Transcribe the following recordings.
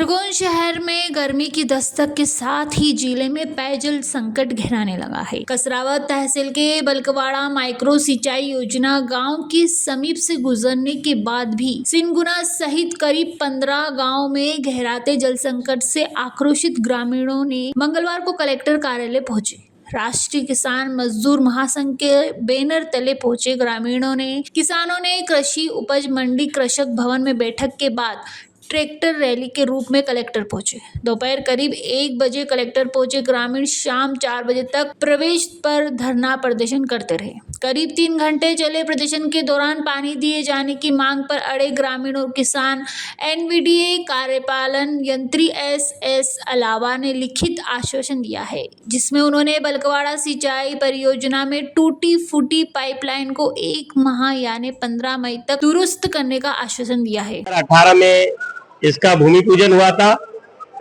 खरगोन शहर में गर्मी की दस्तक के साथ ही जिले में पेयजल संकट गहराने लगा है। कसरावत तहसील के बलकवाड़ा माइक्रो सिंचाई योजना गांव के समीप से गुजरने के बाद भी सिनगुना सहित करीब 15 गांव में गहराते जल संकट से आक्रोशित ग्रामीणों ने मंगलवार को कलेक्टर कार्यालय पहुंचे। राष्ट्रीय किसान मजदूर महासंघ के बैनर तले पहुंचे ग्रामीणों ने किसानों ने कृषि उपज मंडी कृषक भवन में बैठक के बाद ट्रैक्टर रैली के रूप में कलेक्टर पहुंचे। दोपहर करीब 1 बजे कलेक्टर पहुंचे ग्रामीण शाम 4 बजे तक प्रवेश पर धरना प्रदर्शन करते रहे। करीब 3 घंटे चले प्रदर्शन के दौरान पानी दिए जाने की मांग पर अड़े ग्रामीण और किसान एनवीडीए कार्यपालन यंत्री एस अलावा ने लिखित आश्वासन दिया है, जिसमें उन्होंने बलकवाड़ा सिंचाई परियोजना में टूटी फूटी पाइपलाइन को 1 माह यानी 15 मई तक दुरुस्त करने का आश्वासन दिया है। 18 में इसका भूमि पूजन हुआ था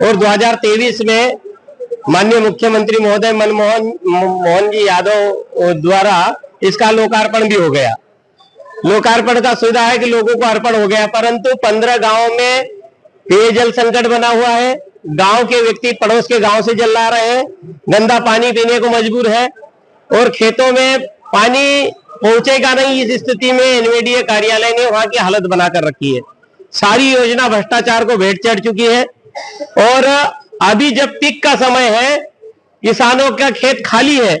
और 2023 में माननीय मुख्यमंत्री महोदय मनमोहन जी यादव द्वारा इसका लोकार्पण भी हो गया। लोकार्पण का सुविधा है कि लोगों को अर्पण हो गया, परंतु 15 गांव में पेयजल संकट बना हुआ है। गांव के व्यक्ति पड़ोस के गांव से जल ला रहे हैं, गंदा पानी पीने को मजबूर है और खेतों में पानी पहुंचेगा नहीं। इस स्थिति में एनवीडीए कार्यालय ने वहां की हालत बनाकर रखी है। सारी योजना भ्रष्टाचार को भेंट चढ़ चुकी है और अभी जब पीक का समय है, किसानों का खेत खाली है,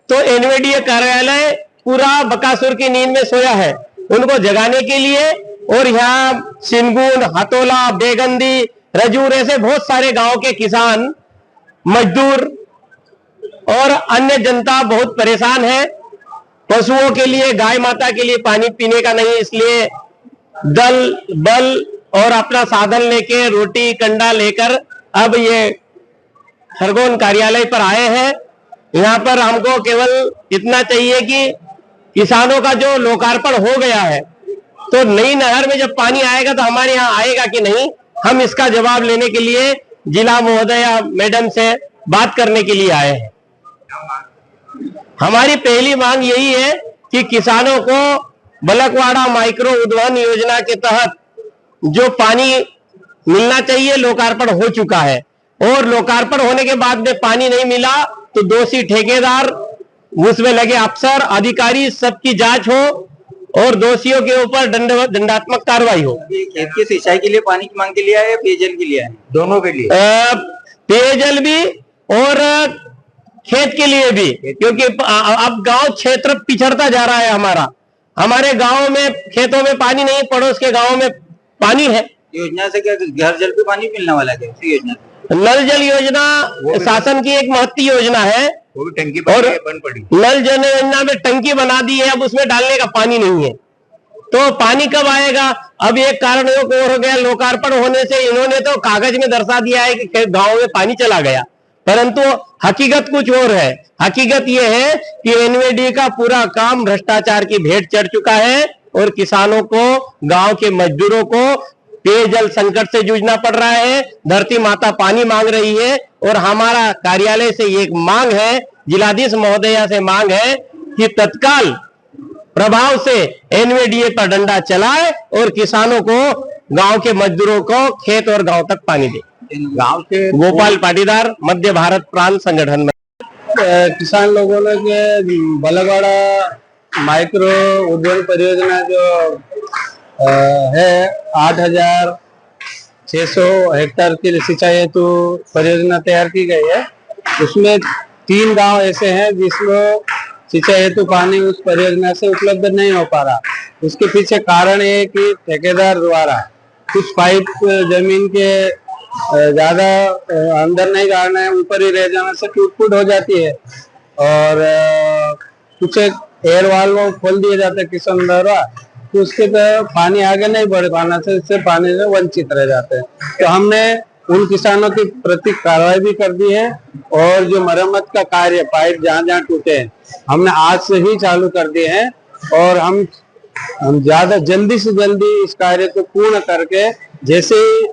तो एनवीडीए कार्यालय पूरा बकासुर की नींद में सोया है। उनको जगाने के लिए और यहाँ सिनगुन, हतोला, बेगंदी, रजूर ऐसे बहुत सारे गांव के किसान मजदूर और अन्य जनता बहुत परेशान है। पशुओं के लिए, गाय माता के लिए पानी पीने का नहीं, इसलिए दल बल और अपना साधन लेके रोटी कंडा लेकर अब ये खरगोन कार्यालय पर आए हैं। यहाँ पर हमको केवल इतना चाहिए कि किसानों का जो लोकार्पण हो गया है, तो नई नहर में जब पानी आएगा तो हमारे यहाँ आएगा कि नहीं, हम इसका जवाब लेने के लिए जिला महोदया मैडम से बात करने के लिए आए हैं। हमारी पहली मांग यही है कि किसानों को बलकवाड़ा माइक्रो उद्वहन योजना के तहत जो पानी मिलना चाहिए लोकार्पण हो चुका है और लोकार्पण होने के बाद में पानी नहीं मिला तो दोषी ठेकेदार, उसमें लगे अफसर अधिकारी सबकी जांच हो और दोषियों के ऊपर दंडात्मक कार्रवाई हो। खेत की सिंचाई के लिए पानी की मांग के लिए आए या पेयजल के लिए आए? दोनों के लिए, पेयजल भी और खेत के लिए भी, क्योंकि अब गांव क्षेत्र पिछड़ता जा रहा है। हमारे गांव में खेतों में पानी नहीं, पड़ोस के गांव में पानी है। योजना से क्या घर जल पे पानी मिलने वाला है? योजना नल जल योजना शासन की एक महत्व योजना है, वो भी टंकी और बंद पड़ी। नल जल योजना में टंकी बना दी है, अब उसमें डालने का पानी नहीं है, तो पानी कब आएगा? अब एक कारण और हो गया, लोकार्पण होने से इन्होंने तो कागज में दर्शा दिया है कि गांव में पानी चला गया, परंतु हकीकत कुछ और है। हकीकत यह है कि एनवीडी का पूरा काम भ्रष्टाचार की भेंट चढ़ चुका है और किसानों को, गांव के मजदूरों को पेयजल संकट से जूझना पड़ रहा है। धरती माता पानी मांग रही है और हमारा कार्यालय से एक मांग है, जिलाधीश महोदया से मांग है कि तत्काल प्रभाव से एनवीडीए पर डंडा चलाए और किसानों को, गांव के मजदूरों को खेत और गांव तक पानी दे। गांव के गोपाल पाटीदार, मध्य भारत प्रांत संगठन में। किसान लोगों ने बलकवाड़ा माइक्रो उद्वहन परियोजना जो है 8,600 हेक्टेयर की सिंचाई हेतु परियोजना तैयार की गई है। उसमें 3 गांव ऐसे हैं जिसमें सिंचाई हेतु पानी उस परियोजना से उपलब्ध नहीं हो पा रहा। उसके पीछे कारण है कि ठेकेदार द्वारा कुछ पाइप जमीन के ज्यादा अंदर नहीं डालना है, ऊपर ही रह जाने से टूट फूट हो जाती है और कुछ एयर वाल्व खोल दिए जाते हैं किसान द्वारा, तो उसके पानी आगे नहीं बढ़ पाना से इससे पानी से वंचित रह जाते हैं। तो हमने उन किसानों की प्रति कार्रवाई भी कर दी है और जो मरम्मत का कार्य, पाइप जहाँ जहाँ टूटे हैं, हमने आज से ही चालू कर दिए हैं और हम ज्यादा जल्दी से जल्दी इस कार्य को पूर्ण करके, जैसे ही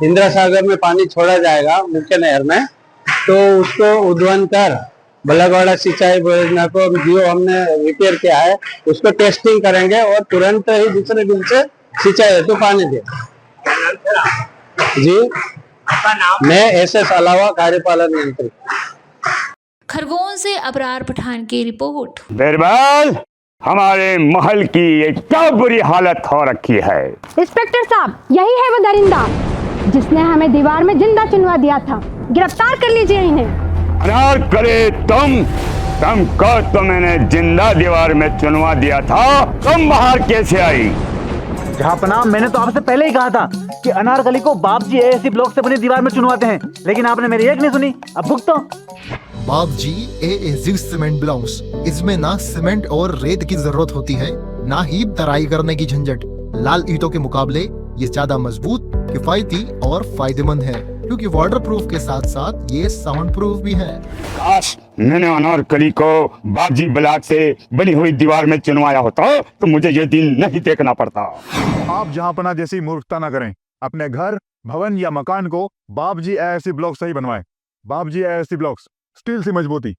इंदिरा सागर में पानी छोड़ा जाएगा मुख्य नहर में, तो उसको उद्वहन कर बलकवाड़ा सिंचाई योजना को जो हमने रिपेयर किया है उसको टेस्टिंग करेंगे और तुरंत ही दूसरे दिन से सिंचाई हेतु पानी दे। जी आपका नाम? मैं SS अलावा कार्यपालन मंत्री। खरगोन से अबरार पठान की रिपोर्ट। बिरबल, हमारे महल की ये क्या बुरी हालत हो रखी है। इंस्पेक्टर साहब, यही है वो दरिंदा जिसने हमें दीवार में जिंदा चुनवा दिया था। गिरफ्तार कर लीजिए इन्हें। अनार करे तुमको तो मैंने जिंदा दीवार में चुनवा दिया था, तुम बाहर कैसे आई? जहापनाह, मैंने तो आपसे पहले ही कहा था कि अनारकली को बाप जी एएससी ब्लॉक से बनी दीवार में चुनवाते हैं, लेकिन आपने मेरी एक नहीं सुनी। अब भुगतो। बाप जी एएससी सीमेंट ब्लॉक्स, इसमें ना सीमेंट और रेत की जरूरत होती है, ना ही तराई करने की झंझट। लाल ईंटों के मुकाबले ये ज्यादा मजबूत, किफायती और फायदेमंद है, क्योंकि वाटर प्रूफ के साथ साथ ये साउंड प्रूफ भी है। काश मैंने अनारकली को बापजी ब्लॉक से बनी हुई दीवार में चुनवाया होता तो मुझे ये दिन नहीं देखना पड़ता। आप जहांपना जैसी मूर्खता न करें। अपने घर, भवन या मकान को बाप जी एएससी ब्लॉक से ही बनवाएं। बाप जी एएससी ब्लॉक्स, स्टील से मजबूती,